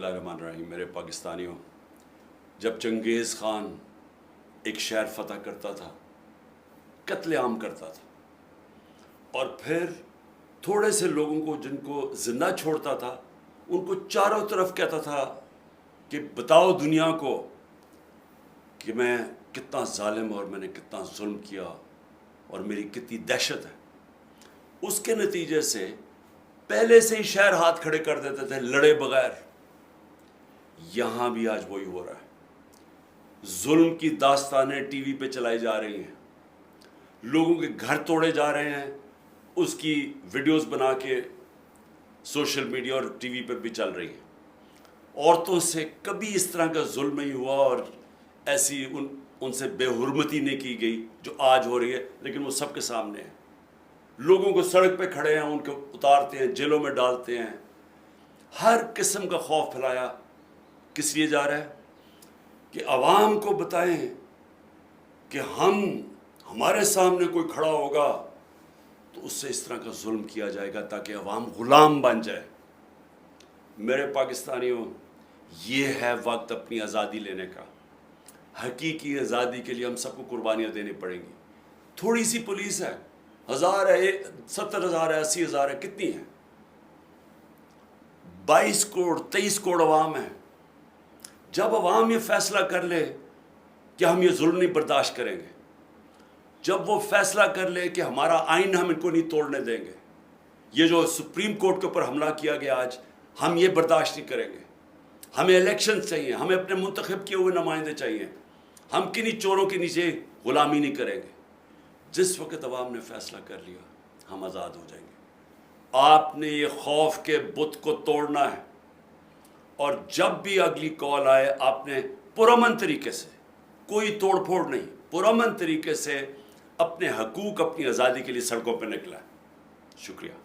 बिस्मिल्लाहिर्रहमानिर्रहीम। मेरे पाकिस्तानियों, जब चंगेज़ ख़ान एक शहर फ़तह करता था, कत्लेआम करता था और फिर थोड़े से लोगों को जिनको ज़िंदा छोड़ता था उनको चारों तरफ कहता था कि बताओ दुनिया को कि मैं कितना ज़ालिम और मैंने कितना जुल्म किया और मेरी कितनी दहशत है। उसके नतीजे से पहले से ही शहर हाथ खड़े कर देते थे लड़े बगैर। यहाँ भी आज वही हो रहा है। जुल्म की दास्तानें टीवी पे चलाई जा रही हैं, लोगों के घर तोड़े जा रहे हैं, उसकी वीडियोस बना के सोशल मीडिया और टीवी पर भी चल रही हैं। औरतों से कभी इस तरह का जुल्म नहीं हुआ और ऐसी उनसे बेहुरमती नहीं की गई जो आज हो रही है, लेकिन वो सबके सामने है। लोगों को सड़क पे खड़े हैं, उनको उतारते हैं, जेलों में डालते हैं। हर किस्म का खौफ फैलाया किस लिए जा रहा है कि अवाम को बताएं कि हमारे सामने कोई खड़ा होगा तो उससे इस तरह का जुल्म किया जाएगा ताकि अवाम गुलाम बन जाए। मेरे पाकिस्तानियों, ये है वक्त अपनी आज़ादी लेने का। हकीकी आज़ादी के लिए हम सबको कुर्बानियाँ देनी पड़ेंगी। थोड़ी सी पुलिस है, 1000 है, 70,000 है, 80,000 है, कितनी है? 22 करोड़ 23 करोड़ अवाम है। जब अवाम ये फैसला कर ले कि हम ये जुल्म नहीं बर्दाश्त करेंगे, जब वो फैसला कर ले कि हमारा आइन हम इनको नहीं तोड़ने देंगे, ये जो सुप्रीम कोर्ट के ऊपर हमला किया गया आज, हम ये बर्दाश्त नहीं करेंगे। हमें इलेक्शन चाहिए, हमें अपने मुंतखब किए हुए नुमाइंदे चाहिए। हम किन्हीं चोरों के नीचे गुलामी नहीं करेंगे। जिस वक्त अवाम ने फैसला कर लिया, हम आज़ाद हो जाएंगे। आपने ये खौफ के बुत को तोड़ना है और जब भी अगली कॉल आए आपने पुरअमन तरीके से, कोई तोड़ फोड़ नहीं, पुरअमन तरीके से अपने हकूक़, अपनी आज़ादी के लिए सड़कों पर निकला है। शुक्रिया।